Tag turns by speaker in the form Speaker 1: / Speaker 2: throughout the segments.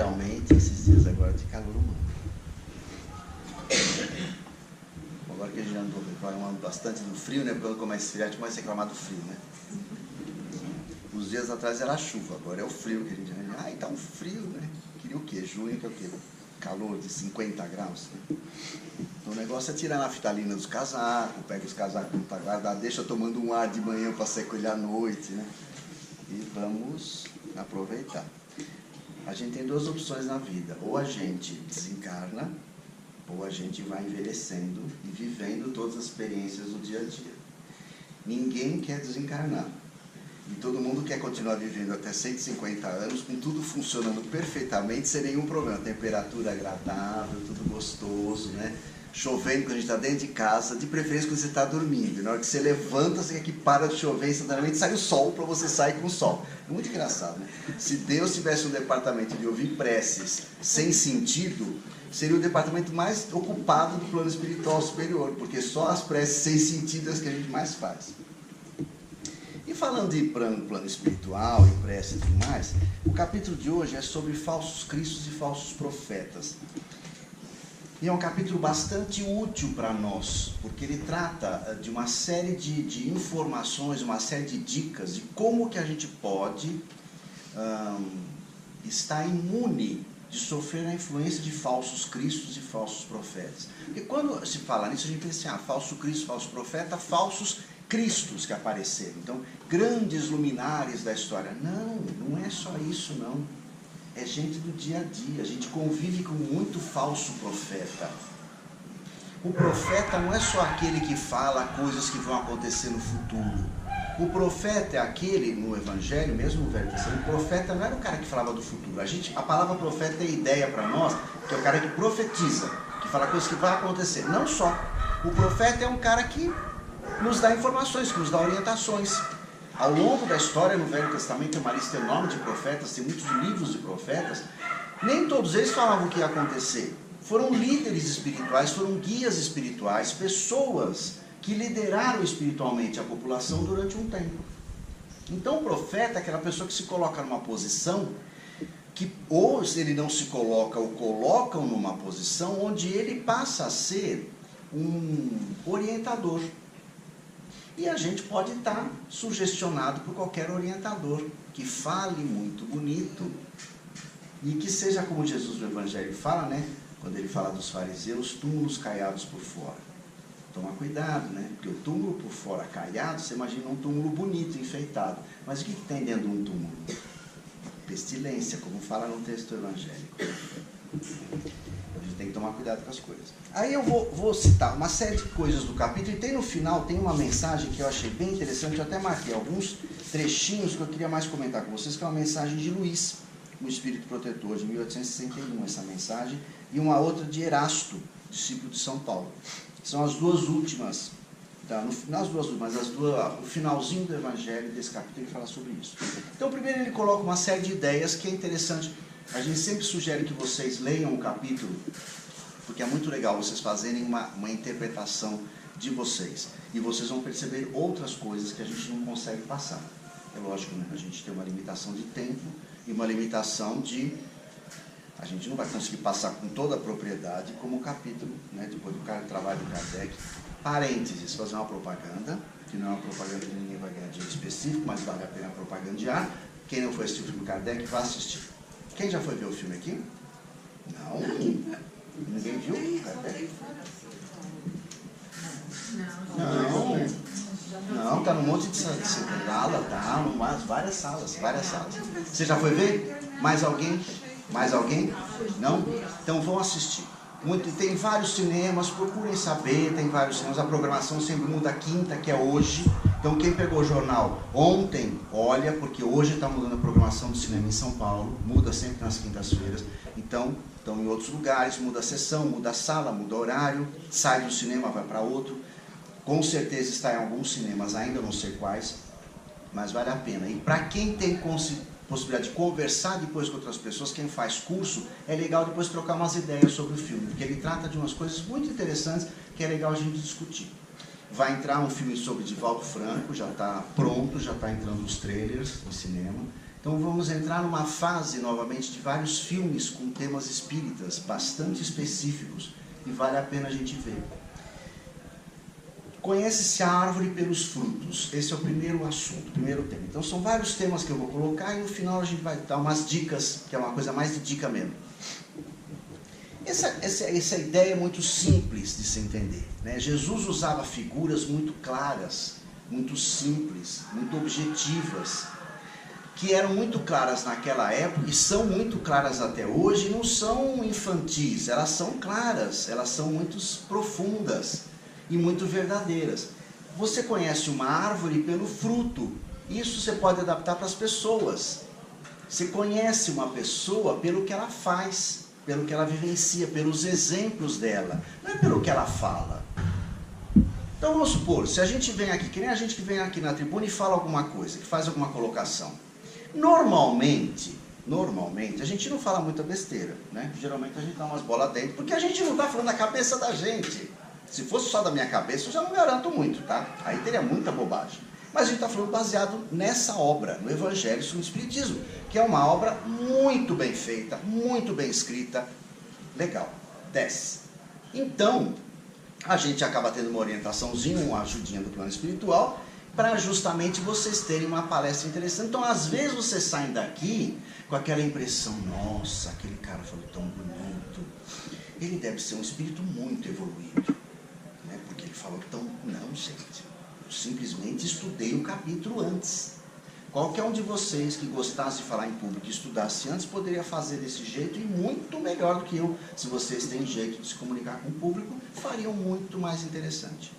Speaker 1: literalmente, esses dias agora, de calor humano. Agora que a gente andou reclamando bastante do frio, né? Quando começa a esfriar, a gente começa a reclamar do frio, né? Uns dias atrás era a chuva, agora é o frio que a gente... Ai, tá um frio, né? Queria o quê? Junho, que é o quê? Calor de 50 graus, né? Então o negócio é tirar a naftalina dos casacos, pega os casacos que não tá guardado, deixa tomando um ar de manhã para secar ele à noite, né? E vamos aproveitar. A gente tem duas opções na vida: ou a gente desencarna, ou a gente vai envelhecendo e vivendo todas as experiências do dia a dia. Ninguém quer desencarnar. E todo mundo quer continuar vivendo até 150 anos, com tudo funcionando perfeitamente, sem nenhum problema. Temperatura agradável, tudo gostoso, né? Chovendo quando a gente está dentro de casa, de preferência quando você está dormindo. Na hora que você levanta, você quer que para de chover, instantaneamente sai o sol para você sair com o sol. É muito engraçado, né? Se Deus tivesse um departamento de ouvir preces sem sentido, seria o departamento mais ocupado do plano espiritual superior, porque só as preces sem sentido é as que a gente mais faz. E falando de plano espiritual e prece e tudo mais, o capítulo de hoje é sobre falsos cristos e falsos profetas. E é um capítulo bastante útil para nós, porque ele trata de uma série de informações, uma série de dicas de como que a gente pode estar imune de sofrer a influência de falsos cristos e falsos profetas. Porque quando se fala nisso, a gente pensa assim, falso Cristo, falso profeta, falsos cristos que apareceram. Então, grandes luminares da história. Não, não é só isso, não. É gente do dia a dia. A gente convive com muito falso profeta. O profeta não é só aquele que fala coisas que vão acontecer no futuro. O profeta é aquele, no Evangelho, mesmo no Velho Testamento, o profeta não era o cara que falava do futuro. A palavra profeta é ideia para nós, que é o cara que profetiza, que fala coisas que vão acontecer. Não só. O profeta é um cara que nos dá informações, que nos dá orientações. Ao longo da história, no Velho Testamento, tem uma lista enorme de profetas, tem muitos livros de profetas. Nem todos eles falavam o que ia acontecer. Foram líderes espirituais, foram guias espirituais, pessoas que lideraram espiritualmente a população durante um tempo. Então o profeta é aquela pessoa que se coloca numa posição que ou ele não se coloca ou colocam numa posição onde ele passa a ser um orientador. E a gente pode estar sugestionado por qualquer orientador que fale muito bonito e que seja como Jesus no Evangelho fala, né? Quando ele fala dos fariseus, túmulos caiados por fora. Toma cuidado, né? Porque o túmulo por fora caiado, você imagina um túmulo bonito, enfeitado. Mas o que tem dentro de um túmulo? Pestilência, como fala no texto evangélico. A gente tem que tomar cuidado com as coisas. Aí eu vou citar uma série de coisas do capítulo, e tem no final, tem uma mensagem que eu achei bem interessante, eu até marquei alguns trechinhos que eu queria mais comentar com vocês, que é uma mensagem de Luís, o Espírito Protetor, de 1861, essa mensagem, e uma outra de Erasto, discípulo de São Paulo. São as duas últimas, não as duas últimas, mas o finalzinho do Evangelho desse capítulo que fala sobre isso. Então, primeiro ele coloca uma série de ideias que é interessante. A gente sempre sugere que vocês leiam o capítulo, porque é muito legal vocês fazerem uma interpretação de vocês. E vocês vão perceber outras coisas que a gente não consegue passar. É lógico, né? A gente tem uma limitação de tempo e uma limitação de... A gente não vai conseguir passar com toda a propriedade como o capítulo, né? Depois do trabalho do Kardec. Parênteses, fazer uma propaganda, que não é uma propaganda que ninguém vai ganhar dinheiro específico, mas vale a pena propagandear. Quem não foi assistir o filme do Kardec, vá assistir. Quem já foi ver o filme aqui? Não. Ninguém viu? Kardec? Não, tá num monte de sala, tá, várias salas. Você já foi ver? Mais alguém? Mais alguém? Não? Então vão assistir. Tem vários cinemas, procurem saber, tem vários cinemas, a programação sempre muda, a quinta, que é hoje. Então quem pegou o jornal ontem, olha, porque hoje está mudando a programação do cinema em São Paulo, muda sempre nas quintas-feiras. Então, estão em outros lugares, muda a sessão, muda a sala, muda o horário, sai do cinema, vai para outro. Com certeza está em alguns cinemas, ainda não sei quais, mas vale a pena. E para quem tem possibilidade de conversar depois com outras pessoas, quem faz curso, é legal depois trocar umas ideias sobre o filme, porque ele trata de umas coisas muito interessantes que é legal a gente discutir. Vai entrar um filme sobre Divaldo Franco, já está pronto, já está entrando os trailers no cinema. Então vamos entrar numa fase novamente de vários filmes com temas espíritas bastante específicos e vale a pena a gente ver. Conhece-se a árvore pelos frutos. Esse é o primeiro assunto, o primeiro tema. Então são vários temas que eu vou colocar e no final a gente vai dar umas dicas, que é uma coisa mais de dica mesmo. Essa ideia é muito simples de se entender, né? Jesus usava figuras muito claras, muito simples, muito objetivas, que eram muito claras naquela época e são muito claras até hoje. Não são infantis, elas são claras, elas são muito profundas e muito verdadeiras. Você conhece uma árvore pelo fruto. Isso você pode adaptar para as pessoas. Você conhece uma pessoa pelo que ela faz, pelo que ela vivencia, pelos exemplos dela, não é pelo que ela fala. Então vamos supor, se a gente vem aqui, que nem a gente que vem aqui na tribuna e fala alguma coisa, que faz alguma colocação. Normalmente, a gente não fala muita besteira, né? Geralmente a gente dá umas bolas dentro, porque a gente não está falando da cabeça da gente. Se fosse só da minha cabeça, eu já não garanto muito, tá? Aí teria muita bobagem. Mas a gente está falando baseado nessa obra, no Evangelho sobre o Espiritismo, que é uma obra muito bem feita, muito bem escrita, legal, 10. Então, a gente acaba tendo uma orientaçãozinha, uma ajudinha do plano espiritual, para justamente vocês terem uma palestra interessante. Então, às vezes, vocês saem daqui com aquela impressão, nossa, aquele cara falou tão bonito, ele deve ser um espírito muito evoluído, né? Porque ele falou tão... Não, gente. Eu simplesmente estudei o capítulo antes. Qualquer um de vocês que gostasse de falar em público e estudasse antes, poderia fazer desse jeito e muito melhor do que eu. Se vocês têm jeito de se comunicar com o público, fariam muito mais interessante.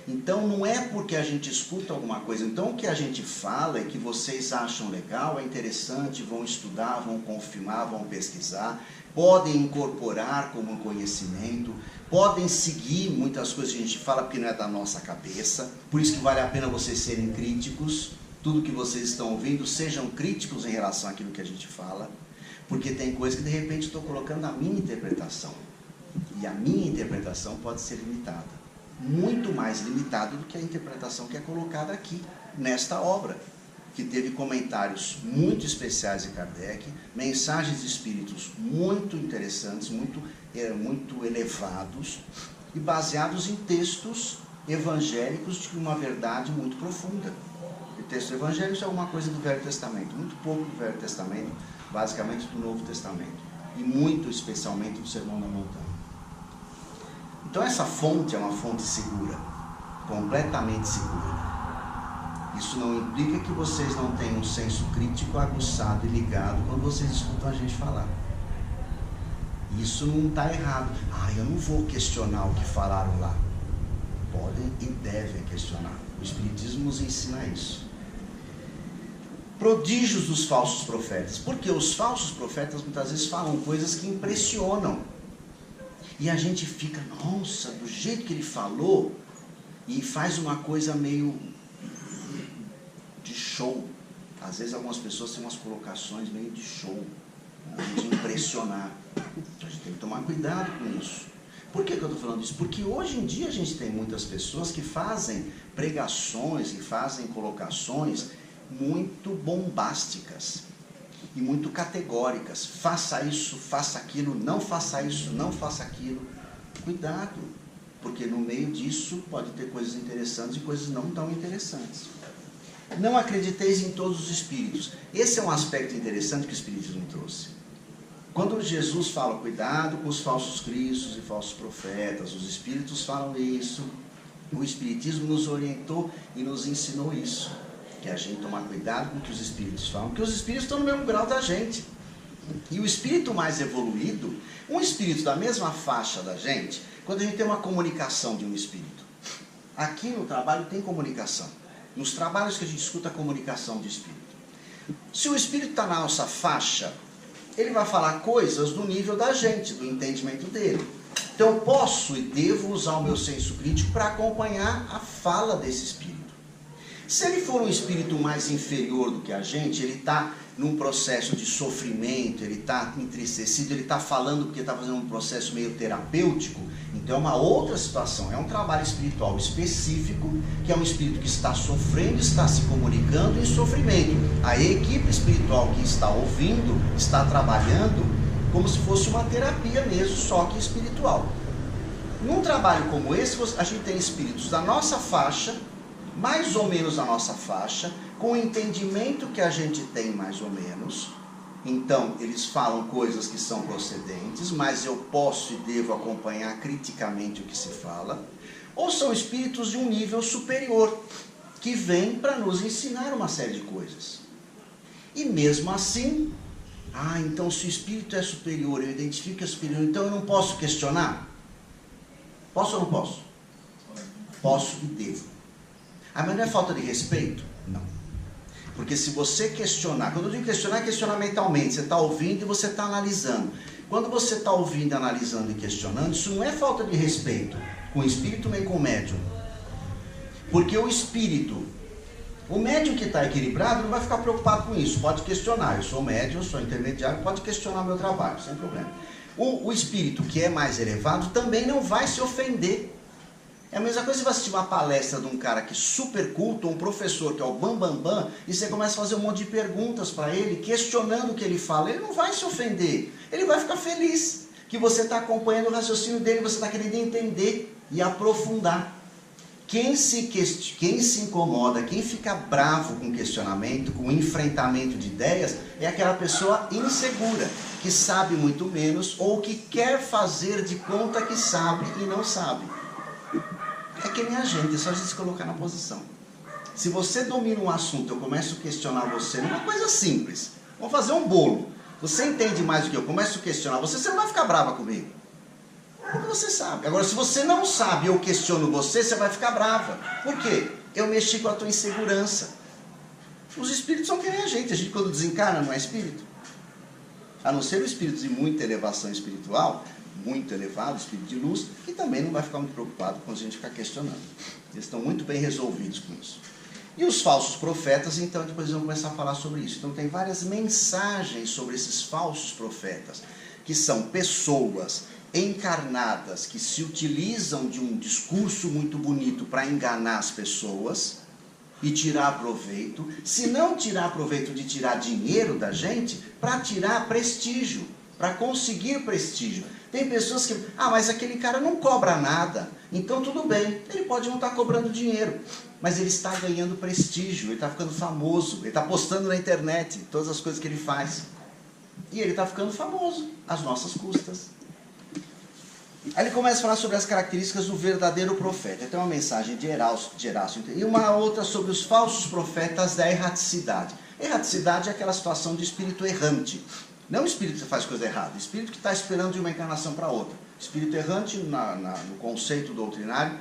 Speaker 1: Então não é porque a gente escuta alguma coisa. Então o que a gente fala é que vocês acham legal, é interessante, vão estudar, vão confirmar, vão pesquisar, podem incorporar como conhecimento, podem seguir muitas coisas que a gente fala porque não é da nossa cabeça. Por isso que vale a pena vocês serem críticos. Tudo que vocês estão ouvindo, sejam críticos em relação àquilo que a gente fala, porque tem coisa que de repente estou colocando na minha interpretação. E a minha interpretação pode ser limitada. Muito mais limitada do que a interpretação que é colocada aqui, nesta obra, que teve comentários muito especiais de Kardec, mensagens de espíritos muito interessantes, muito elevados, e baseados em textos evangélicos de uma verdade muito profunda. O texto evangélico é alguma coisa do Velho Testamento, muito pouco do Velho Testamento, basicamente do Novo Testamento, e muito especialmente do Sermão da Montanha. Então essa fonte é uma fonte segura, completamente segura. Isso não implica que vocês não tenham um senso crítico aguçado e ligado quando vocês escutam a gente falar. Isso não está errado. Eu não vou questionar o que falaram lá. Podem e devem questionar. O Espiritismo nos ensina isso. Prodígios dos falsos profetas. Porque os falsos profetas muitas vezes falam coisas que impressionam. E a gente fica, nossa, do jeito que ele falou, e faz uma coisa meio de show. Às vezes algumas pessoas têm umas colocações meio de show, de impressionar. A gente tem que tomar cuidado com isso. Por que eu estou falando isso? Porque hoje em dia a gente tem muitas pessoas que fazem pregações e fazem colocações muito bombásticas e muito categóricas. Faça isso, faça aquilo, não faça isso, não faça aquilo. Cuidado, porque no meio disso pode ter coisas interessantes e coisas não tão interessantes. Não acrediteis em todos os espíritos. Esse é um aspecto interessante que o Espiritismo trouxe. Quando Jesus fala, cuidado com os falsos cristos e falsos profetas, os espíritos falam isso, o Espiritismo nos orientou e nos ensinou isso, que a gente tomar cuidado com o que os espíritos falam, porque os espíritos estão no mesmo grau da gente. E o espírito mais evoluído, um espírito da mesma faixa da gente, quando a gente tem uma comunicação de um espírito, aqui no trabalho tem comunicação, nos trabalhos que a gente escuta a comunicação de espírito. Se o espírito está na nossa faixa, ele vai falar coisas do nível da gente, do entendimento dele. Então eu posso e devo usar o meu senso crítico para acompanhar a fala desse espírito. Se ele for um espírito mais inferior do que a gente, ele está num processo de sofrimento, ele está entristecido, ele está falando porque está fazendo um processo meio terapêutico, então é uma outra situação, é um trabalho espiritual específico, que é um espírito que está sofrendo, está se comunicando em sofrimento. A equipe espiritual que está ouvindo, está trabalhando como se fosse uma terapia mesmo, só que espiritual. Num trabalho como esse, a gente tem espíritos da nossa faixa, mais ou menos a nossa faixa, com o entendimento que a gente tem mais ou menos. Então, eles falam coisas que são procedentes, mas eu posso e devo acompanhar criticamente o que se fala. Ou são espíritos de um nível superior, que vêm para nos ensinar uma série de coisas. E mesmo assim, então se o espírito é superior, eu identifico que é superior, então eu não posso questionar? Posso ou não posso? Posso e devo. Mas não é falta de respeito? Não. Porque se você questionar, quando eu digo questionar, é questionar mentalmente, você está ouvindo e você está analisando. Quando você está ouvindo, analisando e questionando, isso não é falta de respeito com o espírito nem com o médium. Porque o espírito, o médium que está equilibrado não vai ficar preocupado com isso, pode questionar. Eu sou médium, eu sou intermediário, pode questionar meu trabalho, sem problema. O espírito que é mais elevado também não vai se ofender. É a mesma coisa se você assistir uma palestra de um cara que é super culto, um professor que é o bambambam, e você começa a fazer um monte de perguntas para ele, questionando o que ele fala. Ele não vai se ofender, ele vai ficar feliz que você está acompanhando o raciocínio dele, você está querendo entender e aprofundar. Quem se incomoda, quem fica bravo com questionamento, com enfrentamento de ideias, é aquela pessoa insegura, que sabe muito menos, ou que quer fazer de conta que sabe e não sabe. É que nem a gente, é só a gente se colocar na posição. Se você domina um assunto, eu começo a questionar você numa coisa simples. Vamos fazer um bolo. Você entende mais do que eu começo a questionar você, você não vai ficar brava comigo. Porque você sabe. Agora, se você não sabe e eu questiono você, você vai ficar brava. Por quê? Eu mexi com a tua insegurança. Os espíritos são que nem a gente quando desencarna não é espírito. A não ser o espírito de muita elevação espiritual, muito elevado, espírito de luz, que também não vai ficar muito preocupado quando a gente ficar questionando. Eles estão muito bem resolvidos com isso. E os falsos profetas, então, depois vamos começar a falar sobre isso. Então tem várias mensagens sobre esses falsos profetas, que são pessoas encarnadas, que se utilizam de um discurso muito bonito para enganar as pessoas e tirar proveito. Se não tirar proveito de tirar dinheiro da gente, para tirar prestígio, para conseguir prestígio. Tem pessoas que, mas aquele cara não cobra nada, então tudo bem, ele pode não estar cobrando dinheiro, mas ele está ganhando prestígio, ele está ficando famoso, ele está postando na internet todas as coisas que ele faz, e ele está ficando famoso, às nossas custas. Aí ele começa a falar sobre as características do verdadeiro profeta. Tem uma mensagem de Erasto e uma outra sobre os falsos profetas da erraticidade. Erraticidade é aquela situação de espírito errante. Não o espírito que faz coisa errada, o espírito que está esperando de uma encarnação para outra. Espírito errante, no conceito doutrinário,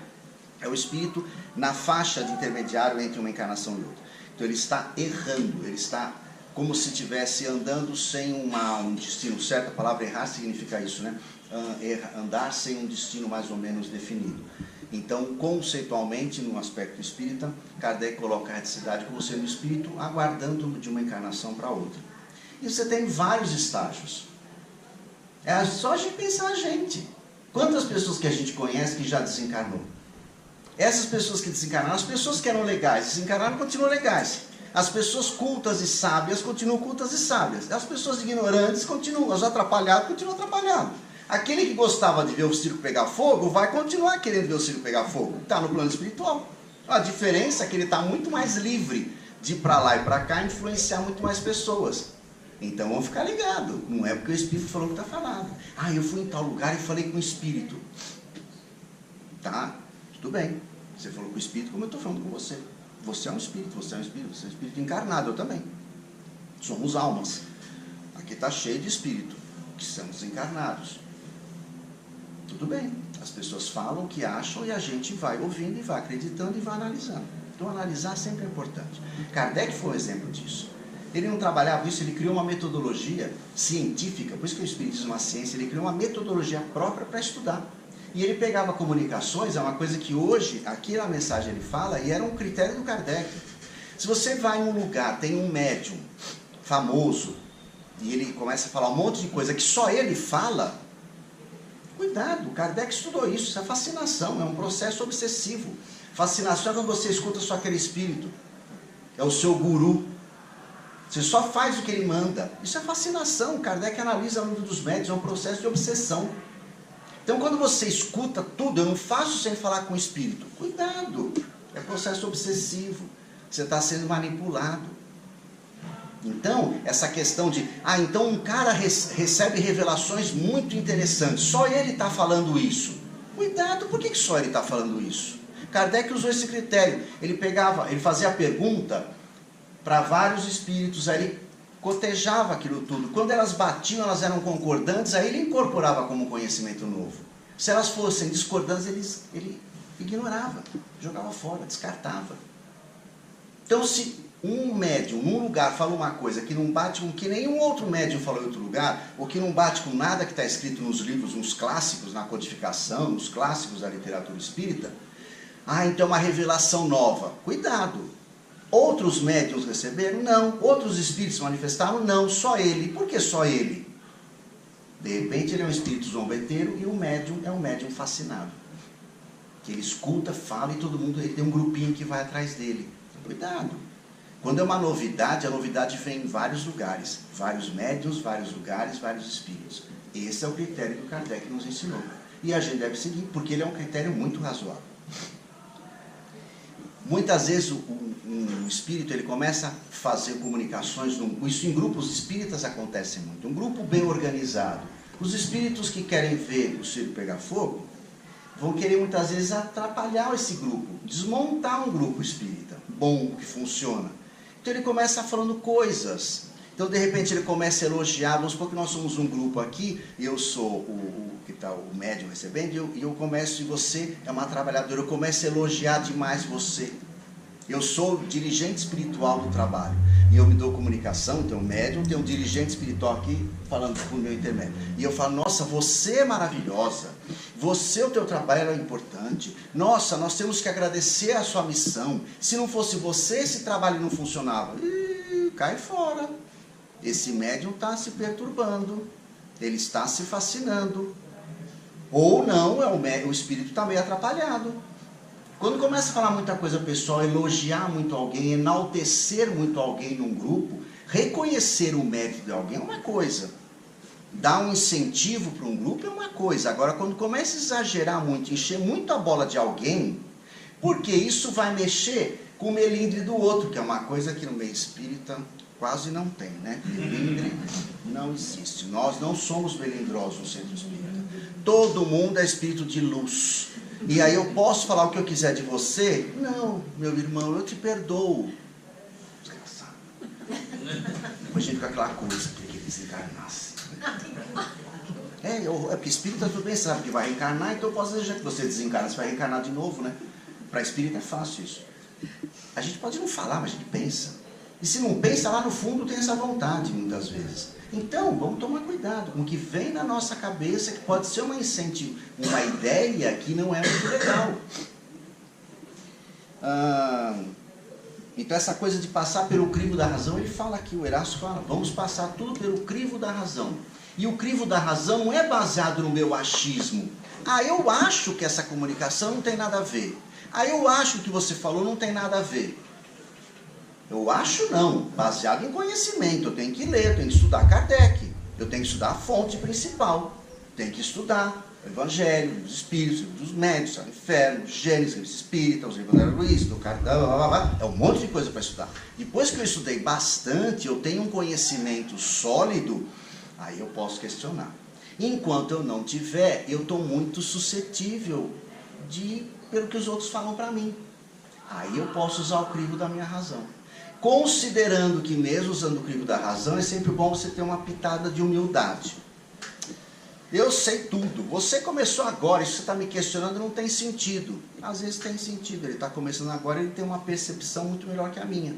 Speaker 1: é o espírito na faixa de intermediário entre uma encarnação e outra. Então ele está errando, ele está como se estivesse andando sem um destino certo. A palavra errar significa isso, né? Andar sem um destino mais ou menos definido. Então, conceitualmente, no aspecto espírita, Kardec coloca a erraticidade como sendo o espírito aguardando de uma encarnação para outra. E você tem vários estágios. É só a gente pensar a gente. Quantas pessoas que a gente conhece que já desencarnou? Essas pessoas que desencarnaram, as pessoas que eram legais, desencarnaram, continuam legais. As pessoas cultas e sábias continuam cultas e sábias. As pessoas ignorantes continuam, os atrapalhados continuam atrapalhados. Aquele que gostava de ver o circo pegar fogo, vai continuar querendo ver o circo pegar fogo. Está no plano espiritual. A diferença é que ele está muito mais livre de ir para lá e para cá e influenciar muito mais pessoas. Então vamos ficar ligados. Não é porque o Espírito falou que está falado. Eu fui em tal lugar e falei com o Espírito. Tá, tudo bem. Você falou com o Espírito como eu estou falando com você. Você é um Espírito, você é um Espírito, você é um Espírito encarnado, eu também. Somos almas. Aqui está cheio de Espírito, que são desencarnados. Tudo bem. As pessoas falam o que acham e a gente vai ouvindo e vai acreditando e vai analisando. Então analisar sempre é importante. Kardec foi um exemplo disso. Ele não trabalhava isso, ele criou uma metodologia científica, por isso que o Espiritismo é uma ciência, ele criou uma metodologia própria para estudar. E ele pegava comunicações, é uma coisa que hoje, aqui na mensagem ele fala, e era um critério do Kardec. Se você vai em um lugar, tem um médium famoso, e ele começa a falar um monte de coisa que só ele fala, cuidado, Kardec estudou isso, isso é fascinação, é um processo obsessivo. Fascinação é quando você escuta só aquele espírito, é o seu guru, você só faz o que ele manda. Isso é fascinação, Kardec analisa o mundo dos médios, é um processo de obsessão. Então quando você escuta tudo, eu não faço sem falar com o espírito, cuidado, é processo obsessivo, você está sendo manipulado. Então, essa questão de, então um cara recebe revelações muito interessantes, só ele está falando isso. Cuidado, por que só ele está falando isso? Kardec usou esse critério, ele fazia a pergunta para vários espíritos, aí ele cotejava aquilo tudo. Quando elas batiam, elas eram concordantes, aí ele incorporava como conhecimento novo. Se elas fossem discordantes, ele ignorava, jogava fora, descartava. Então, se um médium num lugar fala uma coisa que não bate com o que nenhum outro médium falou em outro lugar, ou que não bate com nada que está escrito nos livros, nos clássicos, na codificação, nos clássicos da literatura espírita, então é uma revelação nova. Cuidado! Outros médiuns receberam? Não. Outros espíritos se manifestaram? Não. Só ele. Por que só ele? De repente ele é um espírito zombeteiro e o médium é um médium fascinado. Que ele escuta, fala e todo mundo, ele tem um grupinho que vai atrás dele. Cuidado! Quando é uma novidade, a novidade vem em vários lugares. Vários médiuns, vários lugares, vários espíritos. Esse é o critério que o Kardec nos ensinou. E a gente deve seguir, porque ele é um critério muito razoável. Muitas vezes um espírito ele começa a fazer comunicações, isso em grupos espíritas acontece muito, um grupo bem organizado. Os espíritos que querem ver o circo pegar fogo, vão querer muitas vezes atrapalhar esse grupo, desmontar um grupo espírita, bom, que funciona. Então ele começa falando coisas, então de repente ele começa a elogiar, vamos supor que nós somos um grupo aqui, e eu sou que está o médium recebendo, e eu começo, e você é uma trabalhadora, eu começo a elogiar demais você. Eu sou dirigente espiritual do trabalho, e eu me dou comunicação, tem um médium, tem um dirigente espiritual aqui, falando por meu intermédio. E eu falo, nossa, você é maravilhosa, você, o teu trabalho é importante, nossa, nós temos que agradecer a sua missão, se não fosse você, esse trabalho não funcionava. Cai fora. Esse médium está se perturbando, ele está se fascinando. Ou não, o espírito está meio atrapalhado. Quando começa a falar muita coisa pessoal, elogiar muito alguém, enaltecer muito alguém num grupo, reconhecer o mérito de alguém é uma coisa. Dar um incentivo para um grupo é uma coisa. Agora, quando começa a exagerar muito, encher muito a bola de alguém, porque isso vai mexer com o melindre do outro, que é uma coisa que no meio espírita quase não tem, né? Melindre não existe. Nós não somos melindrosos no centro espírita. Todo mundo é espírito de luz. E aí eu posso falar o que eu quiser de você? Não, meu irmão, eu te perdoo. Desgraçado. Depois a gente fica aquela coisa, queria que ele desencarnasse. Porque espírita tudo bem, sabe que vai reencarnar, então eu posso desejar que você desencarne, você vai reencarnar de novo, né? Para espírita é fácil isso. A gente pode não falar, mas a gente pensa. E se não pensa, lá no fundo tem essa vontade, muitas vezes. Então, vamos tomar cuidado com o que vem na nossa cabeça, que pode ser uma ideia que não é muito legal. Então, essa coisa de passar pelo crivo da razão, ele fala aqui, o Erasto fala, vamos passar tudo pelo crivo da razão. E o crivo da razão não é baseado no meu achismo. Eu acho que essa comunicação não tem nada a ver. Eu acho que o que você falou não tem nada a ver. Eu acho não, baseado em conhecimento, eu tenho que ler, eu tenho que estudar Kardec, eu tenho que estudar a fonte principal, tenho que estudar o Evangelho, os Espíritos, dos Médios, o Inferno, os Gênesis, os Espíritas, os livros do Luiz, do Kardec, é um monte de coisa para estudar. Depois que eu estudei bastante, eu tenho um conhecimento sólido, aí eu posso questionar. Enquanto eu não tiver, eu estou muito suscetível pelo que os outros falam para mim. Aí eu posso usar o crivo da minha razão. Considerando que mesmo usando o crivo da razão, é sempre bom você ter uma pitada de humildade. Eu sei tudo. Você começou agora, isso que você está me questionando não tem sentido. Às vezes tem sentido. Ele está começando agora, ele tem uma percepção muito melhor que a minha.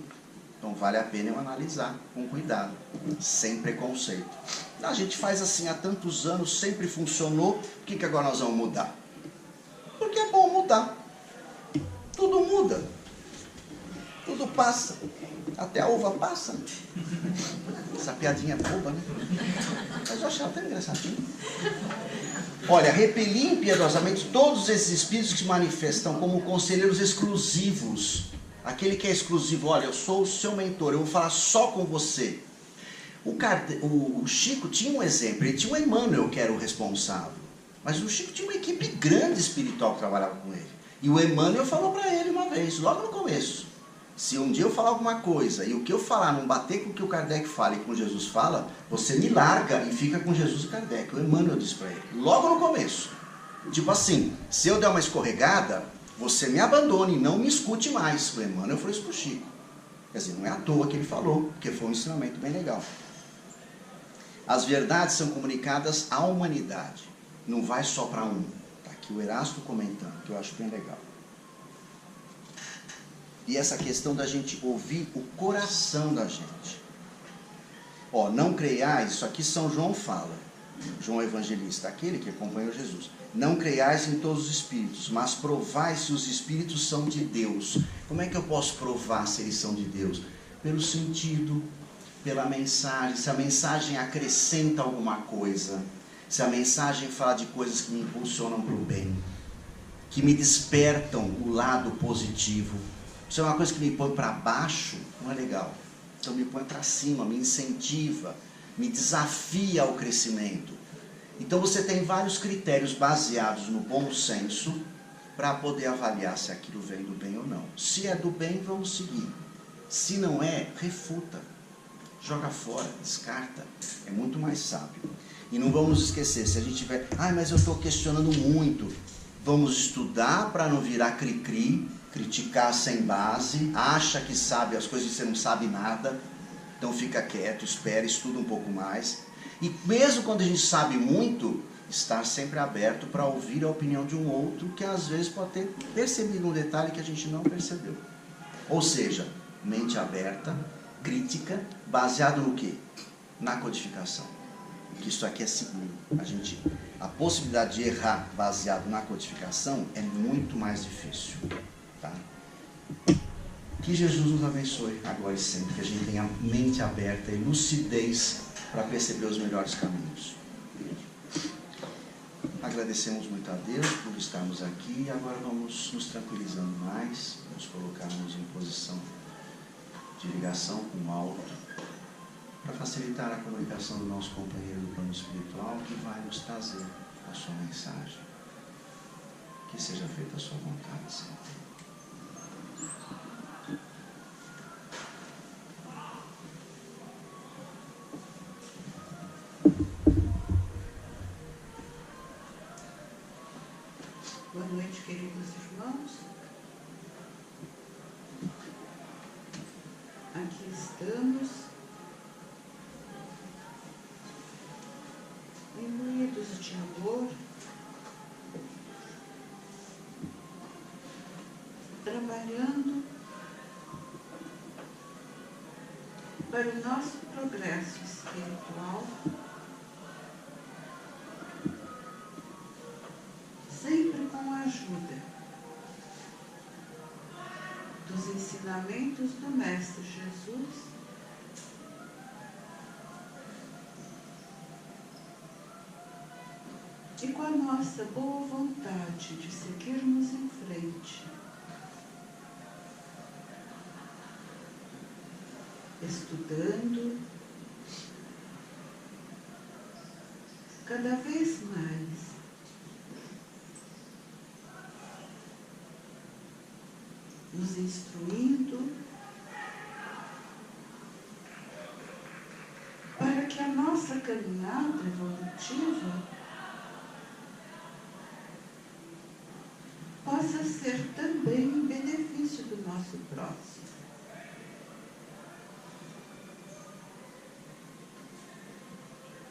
Speaker 1: Então vale a pena eu analisar com cuidado, sem preconceito. A gente faz assim há tantos anos, sempre funcionou. Por que agora nós vamos mudar? Porque é bom mudar. Tudo muda. Tudo passa. Até a uva passa. Essa piadinha é boba, né? Mas eu achei até engraçadinho. Olha, repeli impiedosamente todos esses espíritos que se manifestam como conselheiros exclusivos. Aquele que é exclusivo, olha, eu sou o seu mentor, eu vou falar só com você. O Chico tinha um exemplo, ele tinha o Emmanuel, que era o responsável. Mas o Chico tinha uma equipe grande espiritual que trabalhava com ele. E o Emmanuel falou para ele uma vez, logo no começo: se um dia eu falar alguma coisa e o que eu falar não bater com o que o Kardec fala e com Jesus fala, você me larga e fica com Jesus e Kardec. O Emmanuel disse para ele, logo no começo. Tipo assim, se eu der uma escorregada, você me abandone, não me escute mais. O Emmanuel falou isso para o Chico. Quer dizer, não é à toa que ele falou, porque foi um ensinamento bem legal. As verdades são comunicadas à humanidade. Não vai só para um. Está aqui o Erasto comentando, que eu acho bem legal. E essa questão da gente ouvir o coração da gente. Ó, não creiais, isso aqui São João fala. João Evangelista, aquele que acompanhou Jesus. Não creiais em todos os espíritos, mas provai se os espíritos são de Deus. Como é que eu posso provar se eles são de Deus? Pelo sentido, pela mensagem. Se a mensagem acrescenta alguma coisa, se a mensagem fala de coisas que me impulsionam para o bem, que me despertam o lado positivo. Se é uma coisa que me põe para baixo, não é legal. Então me põe para cima, me incentiva, me desafia ao crescimento. Então você tem vários critérios baseados no bom senso para poder avaliar se aquilo vem do bem ou não. Se é do bem, vamos seguir. Se não é, refuta. Joga fora, descarta. É muito mais sábio. E não vamos esquecer, se a gente tiver, mas eu estou questionando muito, vamos estudar para não virar cri-cri, criticar sem base, acha que sabe as coisas e você não sabe nada, então fica quieto, espera, estuda um pouco mais. E mesmo quando a gente sabe muito, estar sempre aberto para ouvir a opinião de um outro, que às vezes pode ter percebido um detalhe que a gente não percebeu. Ou seja, mente aberta, crítica, baseado no quê? Na codificação. Que isso aqui é seguro. A possibilidade de errar baseado na codificação é muito mais difícil. Tá? Que Jesus nos abençoe agora e sempre, que a gente tenha mente aberta e lucidez para perceber os melhores caminhos. Agradecemos muito a Deus por estarmos aqui e agora vamos nos tranquilizando mais, nos colocarmos em posição de ligação com o alto, para facilitar a comunicação do nosso companheiro do plano espiritual, que vai nos trazer a sua mensagem. Que seja feita a sua vontade, Senhor.
Speaker 2: Boa noite, queridos irmãos. Aqui estamos, imbuídos de amor, trabalhando para o nosso progresso espiritual, sempre com a ajuda dos ensinamentos do Mestre Jesus, e com a nossa boa vontade de seguirmos em frente, estudando cada vez mais, nos instruindo para que a nossa caminhada evolutiva possa ser também em benefício do nosso próximo.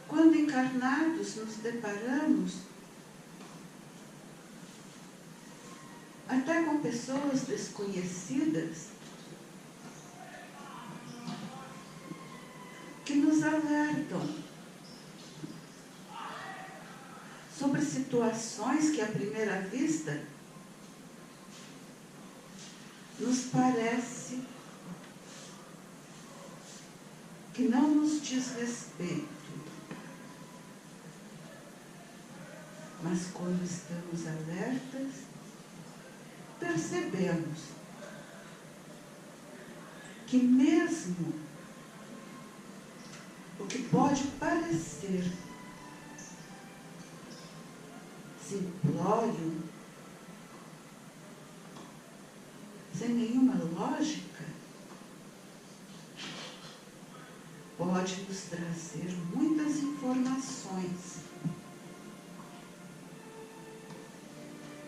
Speaker 2: Quando encarnados nos deparamos até com pessoas desconhecidas que nos alertam sobre situações que à primeira vista nos parece que não nos diz respeito. Mas quando estamos alertas, percebemos que mesmo o que pode parecer simplório, sem nenhuma lógica, pode nos trazer muitas informações.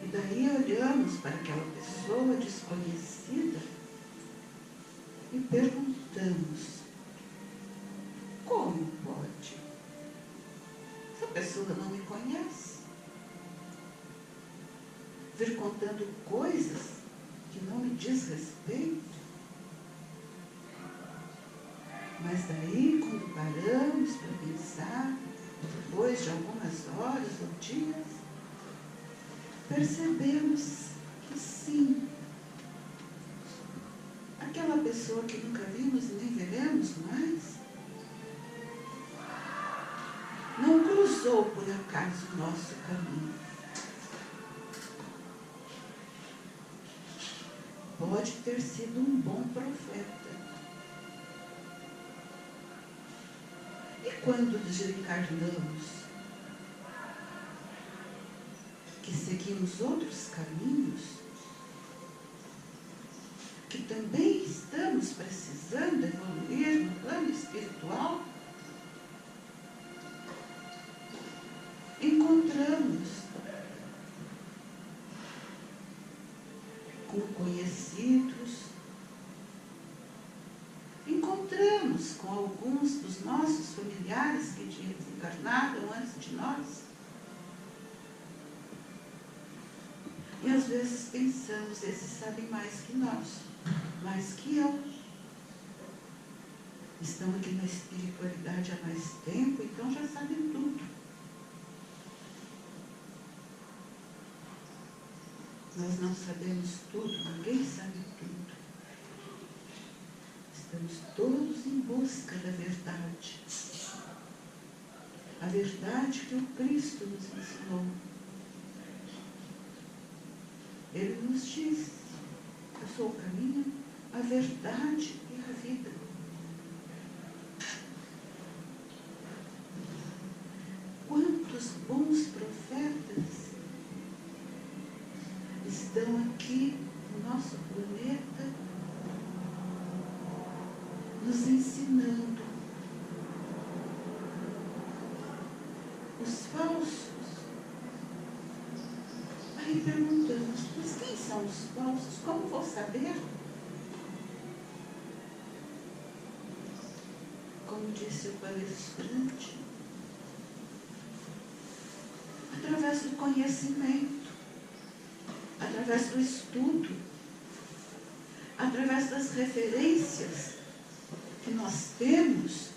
Speaker 2: E daí olhamos para aquela pessoa desconhecida e perguntamos: como pode? Essa pessoa não me conhece. Vir contando coisas que não me diz respeito. Mas daí, quando paramos para pensar, depois de algumas horas ou dias, percebemos que sim, aquela pessoa que nunca vimos e nem veremos mais, não cruzou por acaso o nosso caminho. Pode ter sido um bom profeta. E quando desencarnamos, que seguimos outros caminhos, que também estamos precisando evoluir no plano espiritual, encontramos com conhecidos, encontramos com alguns dos nossos familiares que desencarnaram antes de nós. E às vezes pensamos, esses sabem mais que nós, mais que eu. Estão aqui na espiritualidade há mais tempo, então já sabem tudo. Nós não sabemos tudo, ninguém sabe tudo. Estamos todos em busca da verdade. A verdade que o Cristo nos ensinou. Ele nos diz: eu sou o caminho, a verdade e a vida. Quantos bons profetas estão aqui no nosso planeta nos ensinando. Os falsos. Aí perguntamos: mas quem são os falsos? Como vou saber? Como disse o palestrante, através do conhecimento, através do estudo, através das referências que nós temos,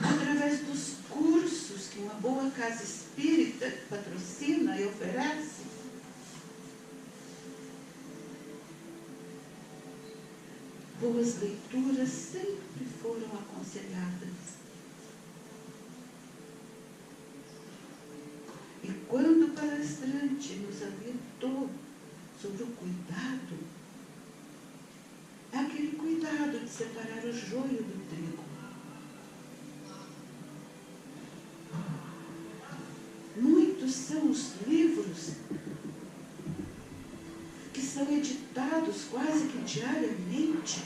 Speaker 2: através dos cursos que uma boa casa espírita patrocina e oferece. Boas leituras sempre foram aconselhadas. E quando o palestrante nos alertou sobre o cuidado, é aquele cuidado de separar o joio do trigo. Muitos são os livros que são editados quase que diariamente,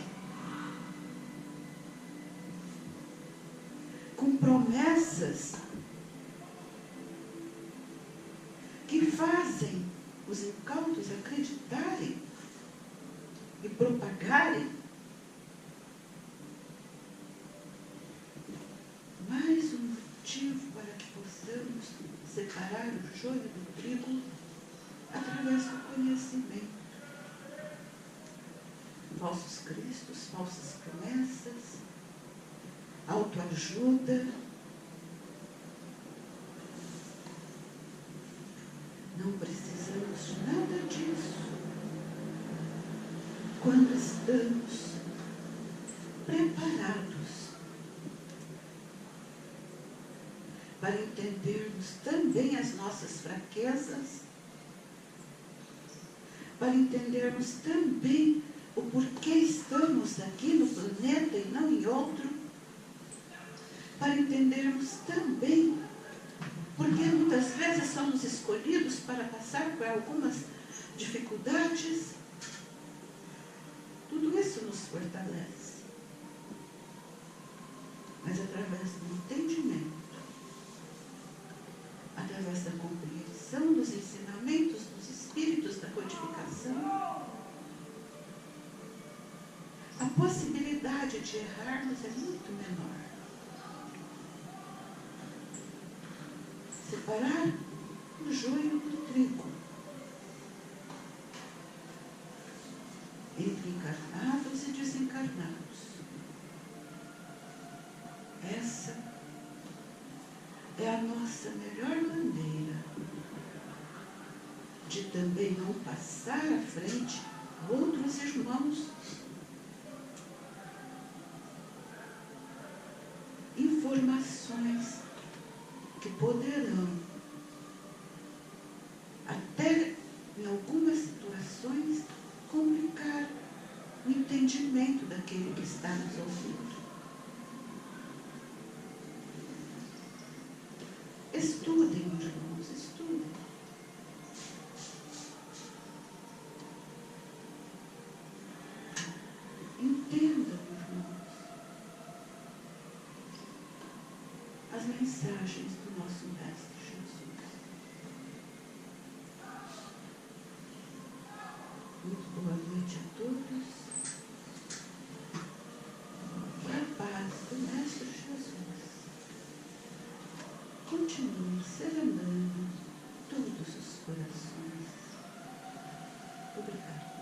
Speaker 2: com promessas que fazem os incautos acreditarem e propagarem. Mais um motivo para que possamos separar o joio do trigo através do conhecimento. Falsos cristos, falsas promessas, autoajuda. Não precisamos de nada disso. quando estamos preparados para entendermos também as nossas fraquezas, para entendermos também o porquê estamos aqui no planeta e não em outro, para entendermos também porque muitas vezes somos escolhidos para passar por algumas dificuldades. Tudo isso nos fortalece. Mas através do entendimento, através da compreensão dos ensinamentos dos espíritos da codificação, a possibilidade de errarmos é muito menor. Separar o joio do trigo, entre encarnados e desencarnados. Essa é a nossa melhor maneira de também não passar à frente outros irmãos, informações que poderão, até em algumas situações, complicar o entendimento daquele que está nos ouvindo. Estudem, irmãos, estudem. Entendam, irmãos, as mensagens do nosso Mestre Jesus. Muito boa noite a todos. Que a paz do Mestre Jesus continue serenando todos os corações. Obrigada.